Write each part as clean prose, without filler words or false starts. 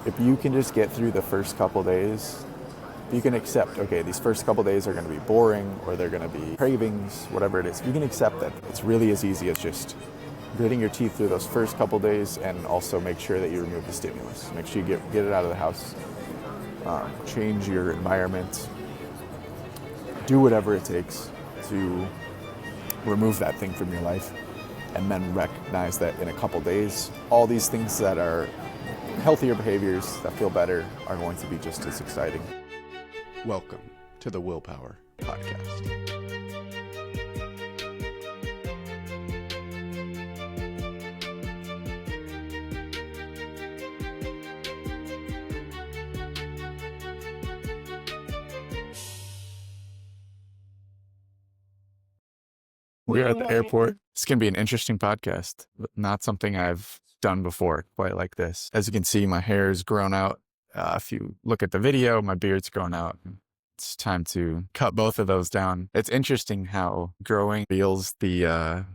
If you can just get through the first couple days, if you can accept, okay, these first couple days are going to be boring or they're going to be cravings, whatever it is, if you can accept that it's really as easy as just gritting your teeth through those first couple days, and also make sure that you remove the stimulus. Make sure you get it out of the house, change your environment, do whatever it takes to remove that thing from your life, and then recognize that in a couple days, all these things that are healthier behaviors that feel better are going to be just as exciting. Welcome to the Willpower Podcast. We're at the airport. It's going to be an interesting podcast, but not something I've done before quite like this. As you can see, my hair is grown out. If you look at the video, my beard's grown out. It's time to cut both of those down. It's interesting how growing reveals the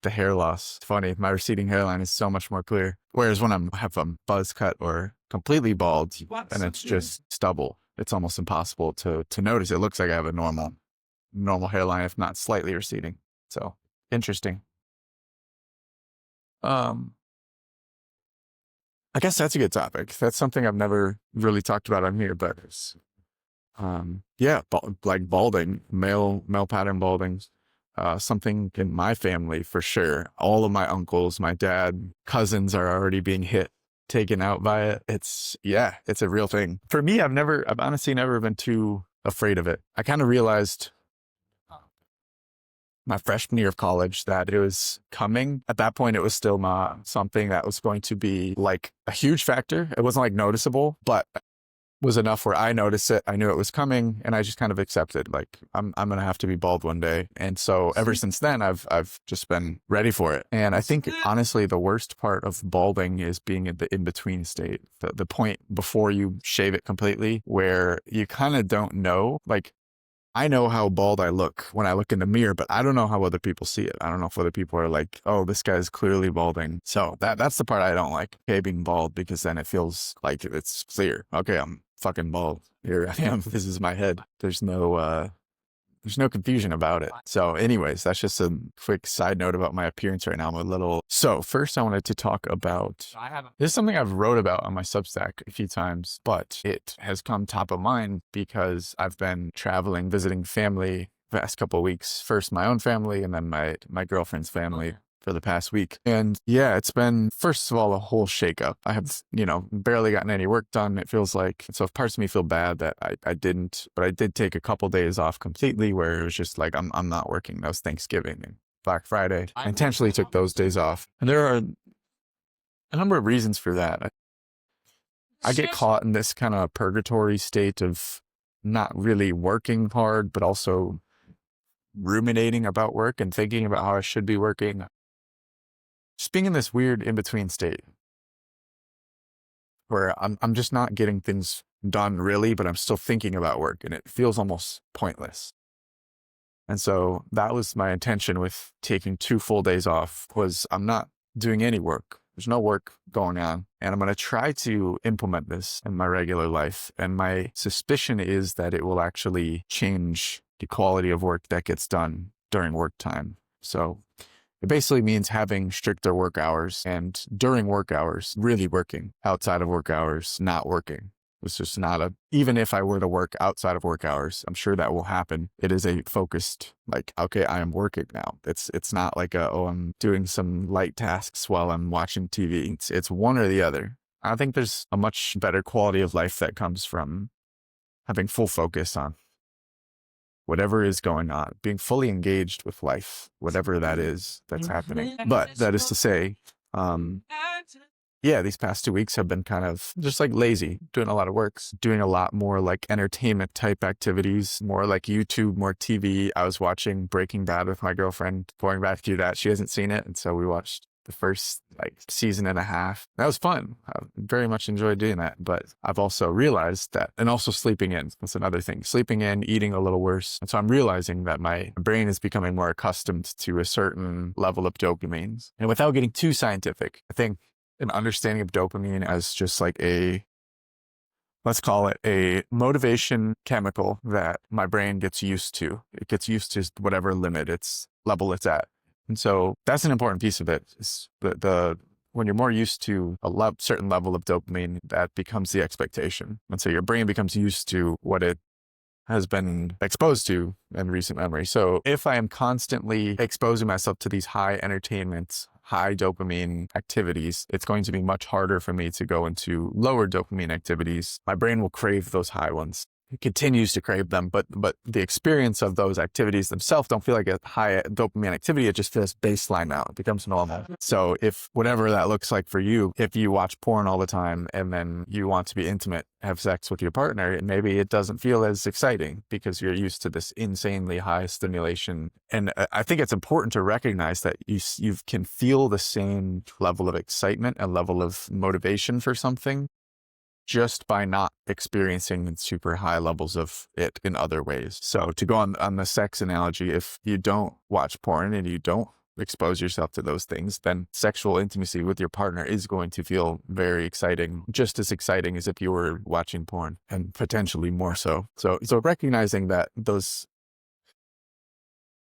hair loss. It's funny, my receding hairline is so much more clear. Whereas when I have a buzz cut or completely bald, and it's just stubble, it's almost impossible to notice. It looks like I have a normal hairline, if not slightly receding. So interesting. I guess that's a good topic. That's something I've never really talked about on here, but like balding, male pattern balding, something in my family for sure. All of my uncles, my dad, cousins are already being taken out by it. It's a real thing. For me, I've honestly never been too afraid of it. I kind of realized my freshman year of college that it was coming. At that point, it was still not something that was going to be like a huge factor. It wasn't like noticeable, but was enough where I noticed it. I knew it was coming, and I just kind of accepted, like, I'm going to have to be bald one day. And so ever since then, I've just been ready for it. And I think honestly, the worst part of balding is being in the in-between state, the point before you shave it completely, where you kind of don't know, like, I know how bald I look when I look in the mirror, but I don't know how other people see it. I don't know if other people are like, oh, this guy's clearly balding. So that's the part I don't like, being bald, because then it feels like it's clear. Okay, I'm fucking bald. Here I am. This is my head. There's no confusion about it. So anyways, that's just a quick side note about my appearance right now. So first I wanted to talk about, this is something I've wrote about on my Substack a few times, but it has come top of mind because I've been traveling, visiting family the past couple of weeks. First my own family, and then my girlfriend's family for the past week. And yeah, it's been, first of all, a whole shakeup. I have, barely gotten any work done, it feels like. So parts of me feel bad that I didn't, but I did take a couple days off completely, where it was just like, I'm not working. That was Thanksgiving and Black Friday. I intentionally took those days off. And there are a number of reasons for that. I get caught in this kind of purgatory state of not really working hard, but also ruminating about work and thinking about how I should be working. Just being in this weird in-between state where I'm just not getting things done really, but I'm still thinking about work, and it feels almost pointless. And so that was my intention with taking 2 full days off, was I'm not doing any work. There's no work going on, and I'm going to try to implement this in my regular life. And my suspicion is that it will actually change the quality of work that gets done during work time. So it basically means having stricter work hours, and during work hours, really working. Outside of work hours, not working. It's just even if I were to work outside of work hours, I'm sure that will happen. It is a focused, like, okay, I am working now. It's not like I'm doing some light tasks while I'm watching TV. It's one or the other. I think there's a much better quality of life that comes from having full focus on whatever is going on, being fully engaged with life, whatever that is that's happening. But that is to say, these past 2 weeks have been kind of just like lazy, doing a lot of work, doing a lot more like entertainment type activities, more like YouTube, more TV. I was watching Breaking Bad with my girlfriend, going back through that. She hasn't seen it. And so we watched the first season and a half. That was fun. I very much enjoyed doing that. But I've also realized that, and also sleeping in, that's another thing. Sleeping in, eating a little worse. And so I'm realizing that my brain is becoming more accustomed to a certain level of dopamine. And without getting too scientific, I think an understanding of dopamine as just like let's call it a motivation chemical that my brain gets used to. It gets used to whatever level it's at. And so that's an important piece of it. Is when you're more used to a certain level of dopamine, that becomes the expectation. And so your brain becomes used to what it has been exposed to in recent memory. So if I am constantly exposing myself to these high entertainment, high dopamine activities, it's going to be much harder for me to go into lower dopamine activities. My brain will crave those high ones. It continues to crave them, but the experience of those activities themselves don't feel like a high dopamine activity. It just feels baseline now. It becomes normal. So if whatever that looks like for you, if you watch porn all the time and then you want to be intimate, have sex with your partner, maybe it doesn't feel as exciting because you're used to this insanely high stimulation. And I think it's important to recognize that you can feel the same level of excitement and level of motivation for something just by not experiencing super high levels of it in other ways. So to go on the sex analogy, if you don't watch porn and you don't expose yourself to those things, then sexual intimacy with your partner is going to feel very exciting, just as exciting as if you were watching porn, and potentially more so. So recognizing that those,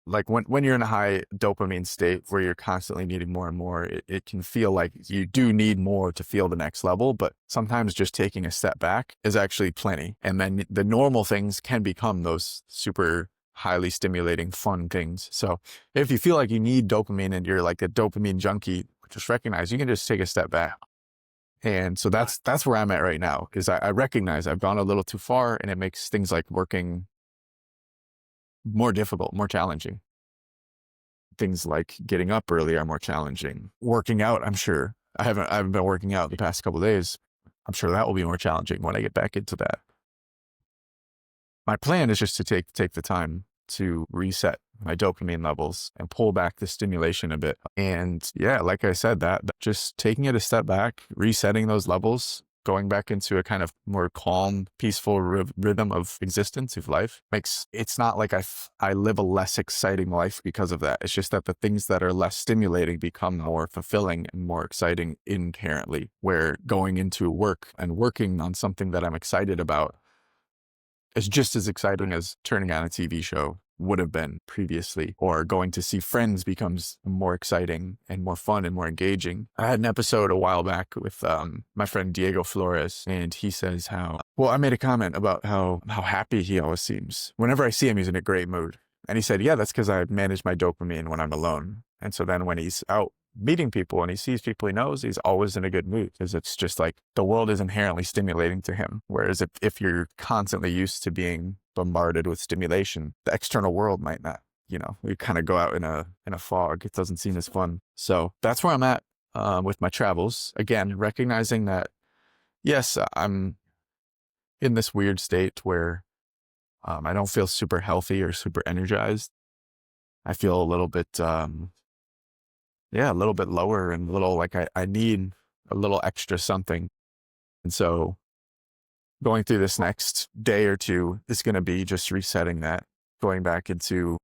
like when you're in a high dopamine state where you're constantly needing more and more, it can feel like you do need more to feel the next level, but sometimes just taking a step back is actually plenty. And then the normal things can become those super highly stimulating, fun things. So if you feel like you need dopamine and you're like a dopamine junkie, just recognize you can just take a step back. And so that's where I'm at right now, is I recognize I've gone a little too far, and it makes things like working more difficult, more challenging. Things like getting up early are more challenging. Working out, I'm sure. I haven't been working out the past couple of days. I'm sure that will be more challenging when I get back into that. My plan is just to take the time to reset my dopamine levels and pull back the stimulation a bit. And yeah, like I said, that just taking it a step back, resetting those levels, going back into a kind of more calm, peaceful rhythm of existence, of life, it's not like I live a less exciting life because of that. It's just that the things that are less stimulating become more fulfilling and more exciting inherently, where going into work and working on something that I'm excited about is just as exciting as turning on a TV show would have been previously, or going to see friends becomes more exciting and more fun and more engaging. I had an episode a while back with my friend Diego Flores, and he says I made a comment about how happy he always seems. Whenever I see him, he's in a great mood. And he said, yeah, that's because I manage my dopamine when I'm alone. And so then when he's out meeting people and he sees people he knows, he's always in a good mood, because it's just like the world is inherently stimulating to him. Whereas if you're constantly used to being bombarded with stimulation, the external world might not, we kind of go out in a fog. It doesn't seem as fun. So that's where I'm at with my travels. Again, recognizing that, yes, I'm in this weird state where I don't feel super healthy or super energized. I feel a little bit, a little bit lower and a little like I need a little extra something. And so going through this next day or two is going to be just resetting that, going back into,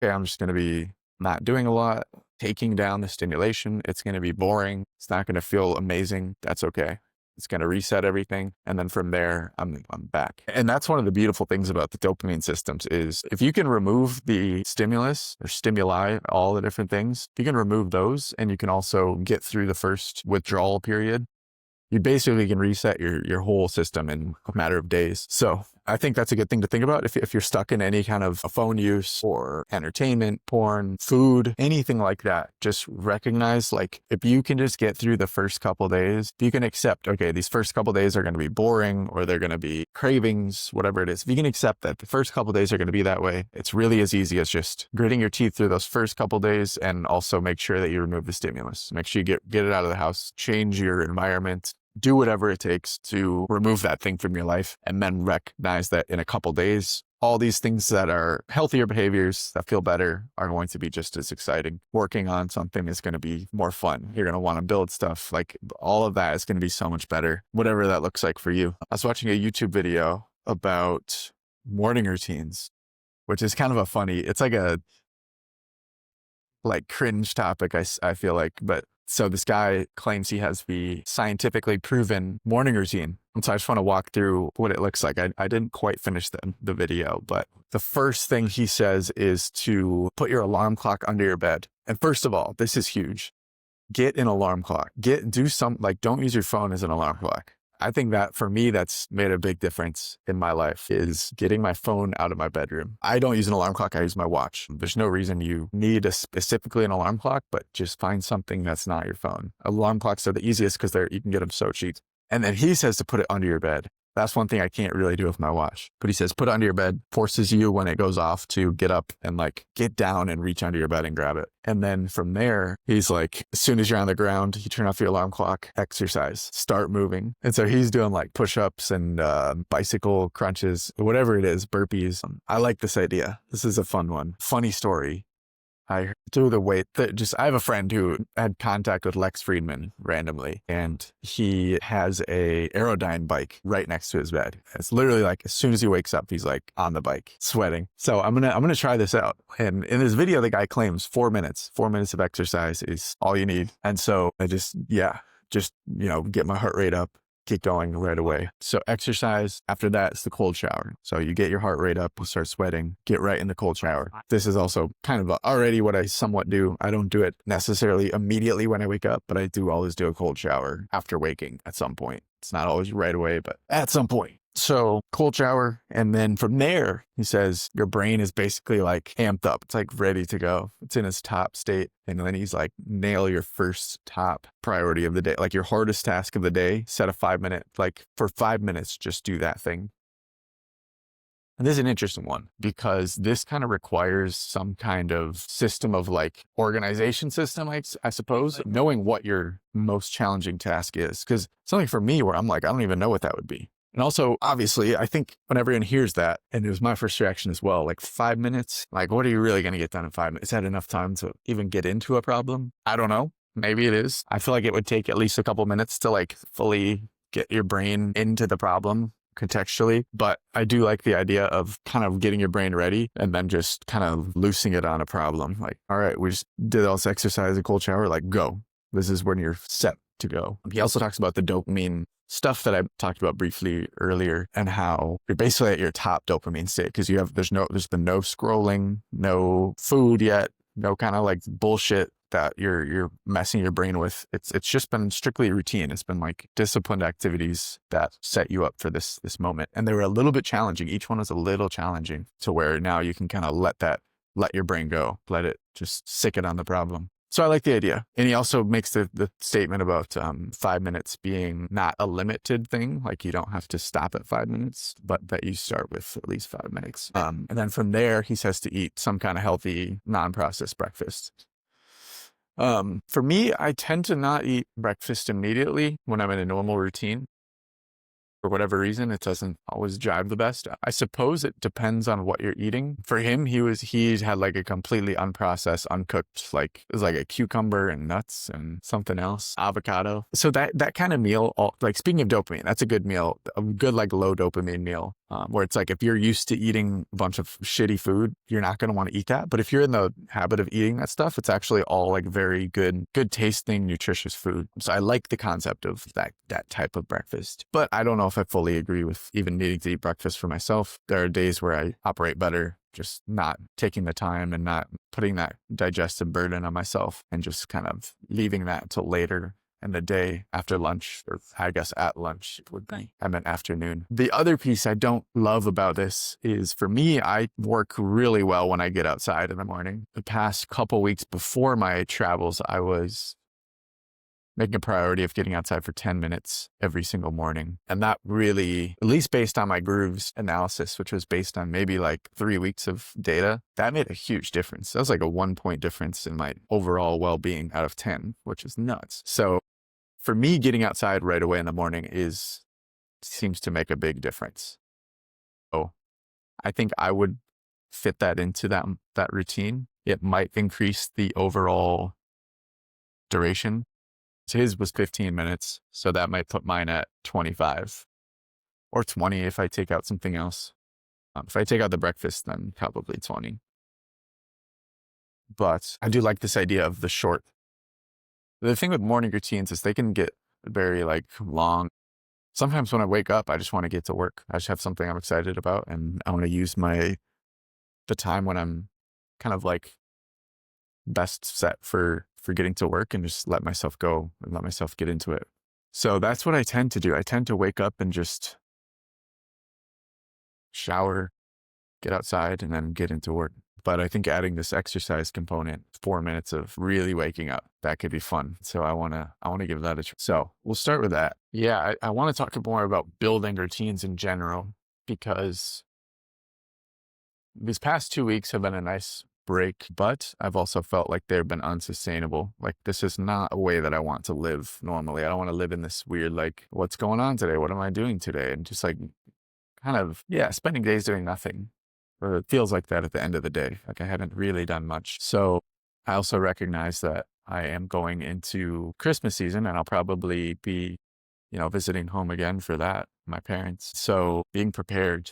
okay, I'm just going to be not doing a lot, taking down the stimulation. It's going to be boring. It's not going to feel amazing. That's okay. It's going to reset everything. And then from there, I'm back. And that's one of the beautiful things about the dopamine systems is if you can remove the stimulus or stimuli, all the different things, if you can remove those and you can also get through the first withdrawal period, you basically can reset your whole system in a matter of days. So I think that's a good thing to think about if you're stuck in any kind of phone use or entertainment, porn, food, anything like that. Just recognize, like, if you can just get through the first couple of days, if you can accept, okay, these first couple of days are going to be boring or they're going to be cravings, whatever it is. If you can accept that the first couple of days are going to be that way, it's really as easy as just gritting your teeth through those first couple of days, and also make sure that you remove the stimulus. Make sure you get it out of the house, change your environment, do whatever it takes to remove that thing from your life, and then recognize that in a couple days, all these things that are healthier behaviors that feel better are going to be just as exciting. Working on something is going to be more fun. You're going to want to build stuff. Like, all of that is going to be so much better, whatever that looks like for you. I was watching a YouTube video about morning routines, which is kind of it's like a cringe topic, I feel like, but So this guy claims he has the scientifically proven morning routine. And so I just want to walk through what it looks like. I didn't quite finish the video, but the first thing he says is to put your alarm clock under your bed. And first of all, this is huge. Get an alarm clock. Don't use your phone as an alarm clock. I think that for me, that's made a big difference in my life, is getting my phone out of my bedroom. I don't use an alarm clock. I use my watch. There's no reason you need specifically an alarm clock, but just find something that's not your phone. Alarm clocks are the easiest because you can get them so cheap. And then he says to put it under your bed. That's one thing I can't really do with my watch. But he says, put it under your bed, forces you when it goes off to get up and get down and reach under your bed and grab it. And then from there, he's like, as soon as you're on the ground, you turn off your alarm clock, exercise, start moving. And so he's doing push-ups and bicycle crunches, whatever it is, burpees. I like this idea. This is a fun one. Funny story. I do the weight I have a friend who had contact with Lex Friedman randomly, and he has a Aerodyne bike right next to his bed. It's literally as soon as he wakes up, he's on the bike sweating. So I'm going to try this out. And in this video, the guy claims 4 minutes of exercise is all you need. And so I just get my heart rate up, get going right away. So exercise. After that, it's the cold shower. So you get your heart rate up, you start sweating, get right in the cold shower. This is also kind of already what I somewhat do. I don't do it necessarily immediately when I wake up, but I do always do a cold shower after waking at some point. It's not always right away, but at some point. So cold shower. And then from there, he says, your brain is basically amped up. It's ready to go. It's in its top state. And then he's nail your first top priority of the day, your hardest task of the day, set a 5 minute, for 5 minutes, just do that thing. And this is an interesting one because this kind of requires some kind of system of organization system, I suppose, knowing what your most challenging task is. Because something for me where I'm I don't even know what that would be. And also, obviously, I think when everyone hears that, and it was my first reaction as well, 5 minutes, what are you really going to get done in 5 minutes? Is that enough time to even get into a problem? I don't know. Maybe it is. I feel it would take at least a couple minutes to fully get your brain into the problem contextually. But I do like the idea of kind of getting your brain ready and then just kind of loosing it on a problem. All right, we just did all this exercise, a cold shower, go. This is when you're set to go. He also talks about the dopamine stuff that I talked about briefly earlier and how you're basically at your top dopamine state because there's been no scrolling, no food yet, no kind of bullshit that you're messing your brain with. It's just been strictly routine. It's been disciplined activities that set you up for this moment. And they were a little bit challenging. Each one was a little challenging to where now you can kind of let your brain go, let it just sick it on the problem. So I like the idea. And he also makes the statement about 5 minutes being not a limited thing. You don't have to stop at 5 minutes, but that you start with at least 5 minutes. And then from there, he says to eat some kind of healthy, non-processed breakfast. For me, I tend to not eat breakfast immediately when I'm in a normal routine. For whatever reason, it doesn't always jive the best. I suppose it depends on what you're eating. For him, he had a completely unprocessed, uncooked, it was a cucumber and nuts and something else, avocado. So that kind of meal, speaking of dopamine, that's a good meal, a good low dopamine meal. Where it's if you're used to eating a bunch of shitty food, you're not going to want to eat that. But if you're in the habit of eating that stuff, it's actually all very good tasting, nutritious food. So I like the concept of that type of breakfast. But I don't know if I fully agree with even needing to eat breakfast for myself. There are days where I operate better, just not taking the time and not putting that digestive burden on myself and just kind of leaving that till later in the day after lunch, or I guess at lunch would be, I meant afternoon. The other piece I don't love about this is, for me, I work really well when I get outside in the morning. The past couple weeks before my travels, I was making a priority of getting outside for 10 minutes every single morning. And that really, at least based on my grooves analysis, which was based on maybe 3 weeks of data, that made a huge difference. That was a 1 point difference in my overall well-being out of 10, which is nuts. So for me, getting outside right away in the morning seems to make a big difference. So I think I would fit that into that routine. It might increase the overall duration. So his was 15 minutes, so that might put mine at 25 or 20 if I take out something else. If I take out the breakfast, then probably 20. But I do like this idea of the short The thing with morning routines is they can get very like long. Sometimes when I wake up, I just want to get to work. I just have something I'm excited about, and I want to use the time when I'm kind of like best set for getting to work and just let myself go and let myself get into it. So that's what I tend to do. I tend to wake up and just shower, get outside, and then get into work. But I think adding this exercise component, 4 minutes of really waking up, that could be fun. So I wanna give that a try. So we'll start with that. Yeah, I want to talk more about building routines in general, because these past 2 weeks have been a nice break, but I've also felt like they've been unsustainable. Like, this is not a way that I want to live normally. I don't want to live in this weird, like, what's going on today? What am I doing today? And just like kind of, yeah, spending days doing nothing. Or it feels like that at the end of the day. Like, I haven't really done much. So I also recognize that I am going into Christmas season, and I'll probably be, visiting home again for that, my parents. So being preparing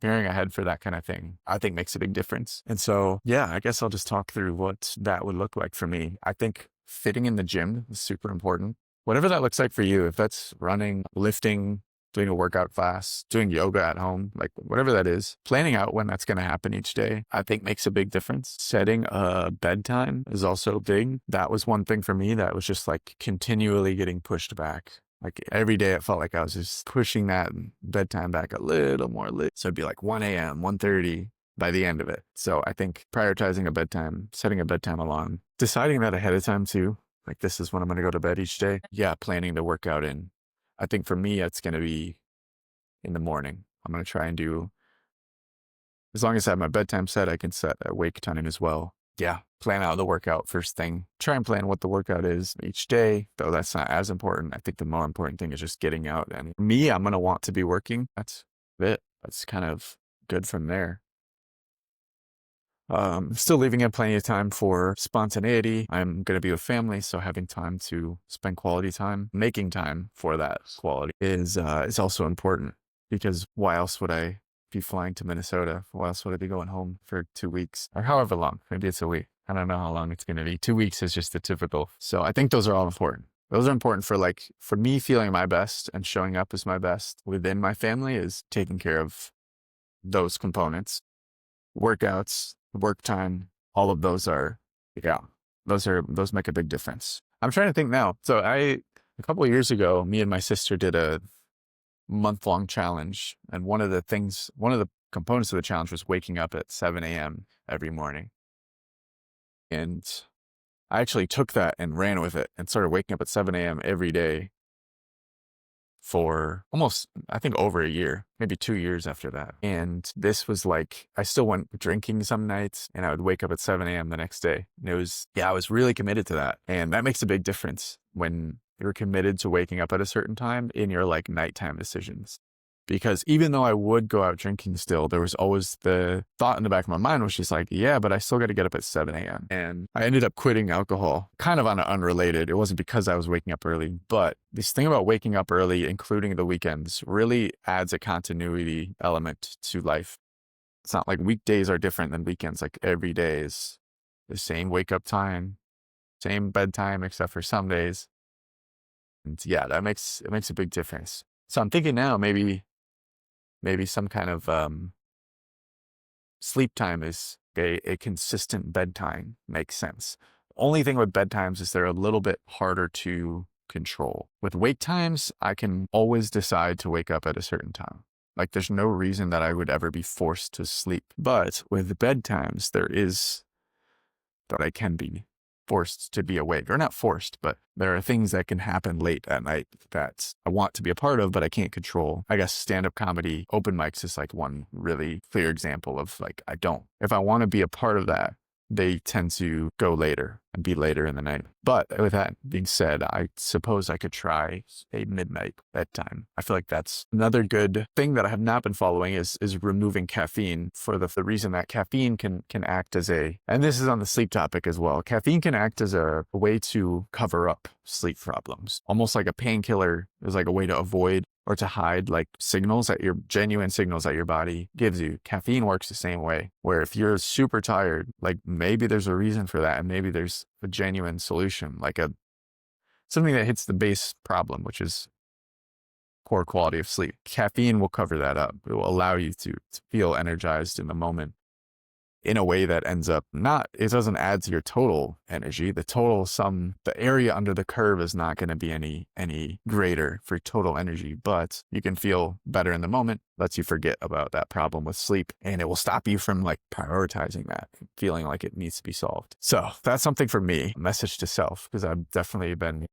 ahead for that kind of thing, I think makes a big difference. And so, yeah, I guess I'll just talk through what that would look like for me. I think fitting in the gym is super important. Whatever that looks like for you, if that's running, lifting, doing a workout class, doing yoga at home, like whatever that is, planning out when that's going to happen each day, I think makes a big difference. Setting a bedtime is also big. That was one thing for me that was just like continually getting pushed back. Like every day it felt like I was just pushing that bedtime back a little more late. So it'd be like 1 a.m., 1:30 by the end of it. So I think prioritizing a bedtime, setting a bedtime alarm, deciding that ahead of time too, like this is when I'm going to go to bed each day. Yeah, planning the workout in. I think for me, it's going to be in the morning. I'm going to try and do, as long as I have my bedtime set, I can set a wake time as well. Yeah, plan out the workout first thing. Try and plan what the workout is each day, though that's not as important. I think the more important thing is just getting out. And me, I'm going to want to be working. That's it. That's kind of good from there. Still leaving in plenty of time for spontaneity. I'm going to be with family, so having time to spend quality time, making time for that quality is also important, because why else would I be flying to Minnesota? Why else would I be going home for 2 weeks or however long? Maybe it's a week. I don't know how long it's going to be. 2 weeks is just the typical. So I think those are all important. Those are important for me feeling my best and showing up as my best within my family, is taking care of those components. Workouts, work time, all of those those make a big difference. I'm trying to think now. So a couple of years ago, me and my sister did a month-long challenge. And one of the components of the challenge was waking up at 7 a.m. every morning. And I actually took that and ran with it and started waking up at 7 a.m. every day for almost, I think, over a year, maybe 2 years after that. And this was like, I still went drinking some nights, and I would wake up at 7 a.m. the next day. And I was really committed to that. And that makes a big difference when you're committed to waking up at a certain time in your like nighttime decisions. Because even though I would go out drinking still, there was always the thought in the back of my mind, was just like, yeah, but I still got to get up at 7 a.m. And I ended up quitting alcohol, kind of on an unrelated. It wasn't because I was waking up early, but this thing about waking up early, including the weekends, really adds a continuity element to life. It's not like weekdays are different than weekends. Like every day is the same wake up time, same bedtime, except for some days. And yeah, it makes a big difference. So I'm thinking now, maybe some kind of sleep time is a consistent bedtime makes sense. Only thing with bedtimes is they're a little bit harder to control. With wake times, I can always decide to wake up at a certain time. Like there's no reason that I would ever be forced to sleep. But with bedtimes, there is that I can be forced to be awake, or not forced, but there are things that can happen late at night that I want to be a part of, but I can't control. I guess stand-up comedy, open mics is like one really clear example of like, if I want to be a part of that, they tend to go later and be later in the night. But with that being said, I suppose I could try a midnight bedtime. I feel like that's another good thing that I have not been following is removing caffeine, for the reason that caffeine can act as and this is on the sleep topic as well. Caffeine can act as a way to cover up sleep problems. Almost like a painkiller is like a way to avoid or to hide like genuine signals that your body gives you. Caffeine works the same way, where if you're super tired, like maybe there's a reason for that, and maybe there's a genuine solution, like something that hits the base problem, which is poor quality of sleep. Caffeine will cover that up. It will allow you to feel energized in the moment in a way that ends up it doesn't add to your total energy. The total sum, the area under the curve is not going to be any greater for total energy, but you can feel better in the moment, lets you forget about that problem with sleep, and it will stop you from like prioritizing that, feeling like it needs to be solved. So that's something for me, message to self, because I've definitely been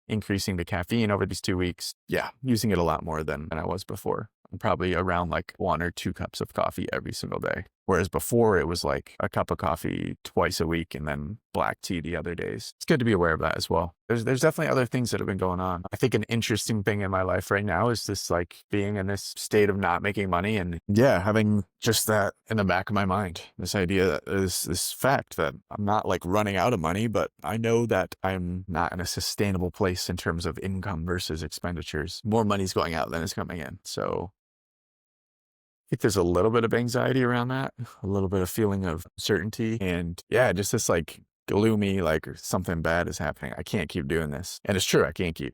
increasing the caffeine over these 2 weeks. Yeah, using it a lot more than I was before. I'm probably around like 1 or 2 cups of coffee every single day. Whereas before it was like a cup of coffee twice a week and then black tea the other days. It's good to be aware of that as well. There's definitely other things that have been going on. I think an interesting thing in my life right now is this like being in this state of not making money and having just that in the back of my mind. This idea that is this fact that I'm not like running out of money, but I know that I'm not in a sustainable place in terms of income versus expenditures. More money's going out than is coming in. So I think there's a little bit of anxiety around that, a little bit of feeling of uncertainty, and just this like gloomy, like something bad is happening. I can't keep doing this. And it's true, I can't keep.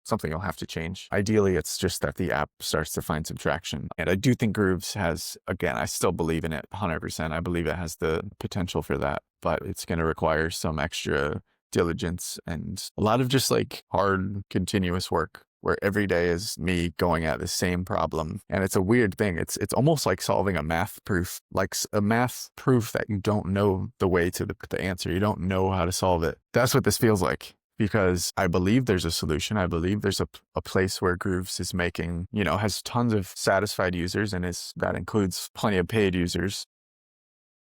Something will have to change. Ideally, it's just that the app starts to find some traction. And I do think Grooves has, again, I still believe in it 100%. I believe it has the potential for that, but it's going to require some extra diligence and a lot of just like hard, continuous work, where every day is me going at the same problem. And it's a weird thing. It's almost like solving a math proof, like a math proof that you don't know the way to the answer. You don't know how to solve it. That's what this feels like, because I believe there's a solution. I believe there's a place where Grooves is making, has tons of satisfied users, and that includes plenty of paid users.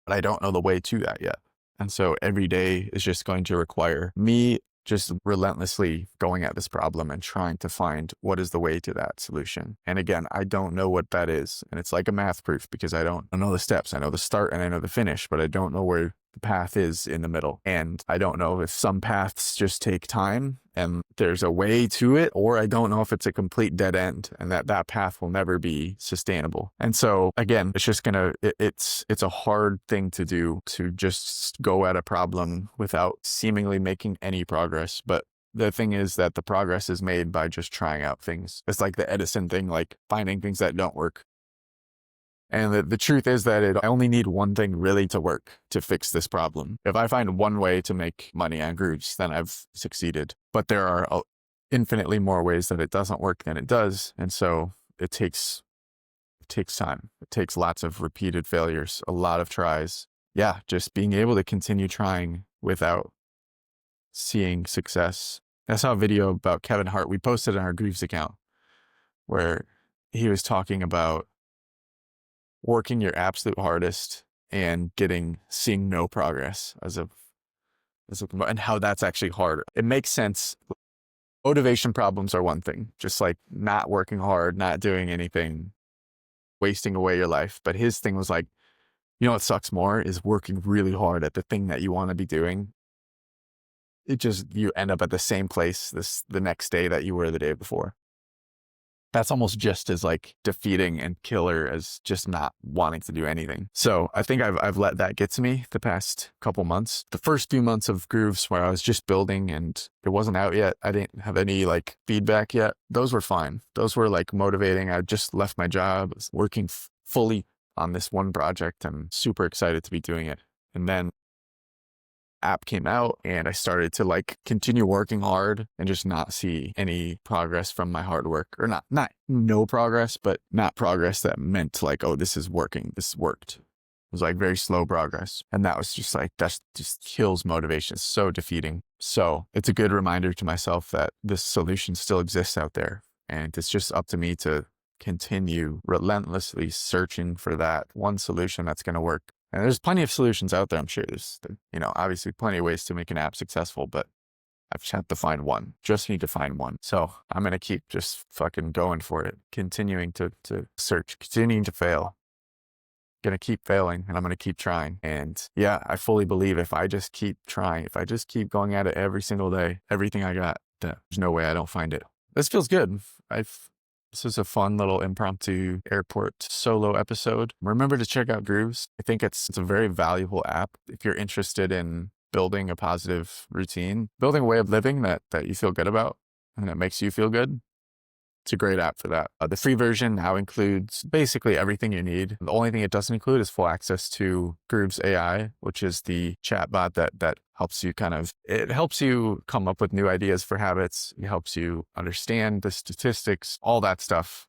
But I don't know the way to that yet. And so every day is just going to require me just relentlessly going at this problem and trying to find what is the way to that solution. And again, I don't know what that is. And it's like a math proof, because I don't know the steps. I know the start and I know the finish, but I don't know where the path is in the middle. And I don't know if some paths just take time and there's a way to it, or I don't know if it's a complete dead end and that path will never be sustainable. And so again, it's just it's a hard thing to do, to just go at a problem without seemingly making any progress. But the thing is that the progress is made by just trying out things. It's like the Edison thing, like finding things that don't work. And the truth is that I only need one thing really to work to fix this problem. If I find one way to make money on Grooves, then I've succeeded. But there are infinitely more ways that it doesn't work than it does. And so it takes time. It takes lots of repeated failures, a lot of tries. Yeah, just being able to continue trying without seeing success. I saw a video about Kevin Hart. We posted on our Grooves account where he was talking about working your absolute hardest and seeing no progress and how that's actually hard. It makes sense. Motivation problems are one thing, just like not working hard, not doing anything, wasting away your life. But his thing was like, what sucks more is working really hard at the thing that you want to be doing. You end up at the same place the next day that you were the day before. That's almost just as like defeating and killer as just not wanting to do anything. So I think I've let that get to me the past couple months. The first few months of Grooves where I was just building and it wasn't out yet, I didn't have any like feedback yet. Those were fine. Those were like motivating. I just left my job, I was working fully on this one project. I'm super excited to be doing it. And then app came out and I started to like continue working hard and just not see any progress from my hard work, or not no progress, but not progress that meant like, oh, this is working. This worked. It was like very slow progress. And that was just like, that just kills motivation. It's so defeating. So it's a good reminder to myself that this solution still exists out there. And it's just up to me to continue relentlessly searching for that one solution that's going to work. And there's plenty of solutions out there. I'm sure there's, obviously plenty of ways to make an app successful, but I've just had to find one. Just need to find one. So I'm going to keep just fucking going for it, continuing to search, continuing to fail. Going to keep failing, and I'm going to keep trying. And yeah, I fully believe if I just keep trying, if I just keep going at it every single day, everything I got, there's no way I don't find it. This feels good. This is a fun little impromptu airport solo episode. Remember to check out Grooves. I think it's a very valuable app if you're interested in building a positive routine, building a way of living that you feel good about and that makes you feel good, it's a great app for that. The free version now includes basically everything you need. The only thing it doesn't include is full access to Groove's AI, which is the chatbot that helps you it helps you come up with new ideas for habits. It helps you understand the statistics, all that stuff.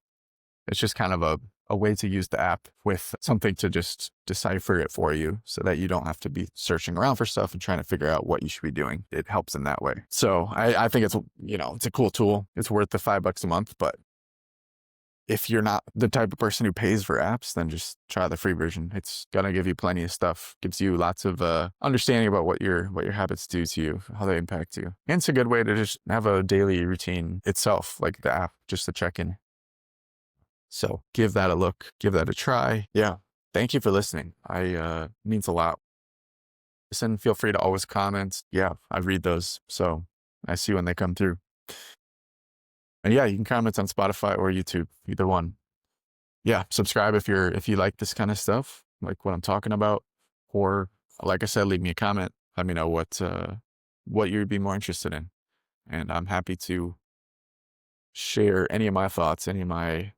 It's just kind of a way to use the app with something to just decipher it for you so that you don't have to be searching around for stuff and trying to figure out what you should be doing. It helps in that way. So I think it's, it's a cool tool. It's worth the $5 a month, but if you're not the type of person who pays for apps, then just try the free version. It's going to give you plenty of stuff. Gives you lots of understanding about what your habits do to you, how they impact you. And it's a good way to just have a daily routine itself, like the app, just to check in. So give that a look, give that a try. Yeah. Thank you for listening. Means a lot. Listen, feel free to always comment. Yeah, I read those. So I see when they come through. And yeah, you can comment on Spotify or YouTube, either one. Yeah, subscribe if you like this kind of stuff, like what I'm talking about. Or like I said, leave me a comment. Let me know what you'd be more interested in. And I'm happy to share any of my thoughts, any of my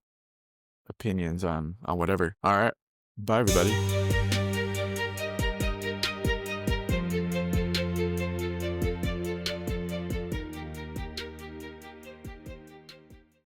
opinions on whatever. All right. Bye, everybody.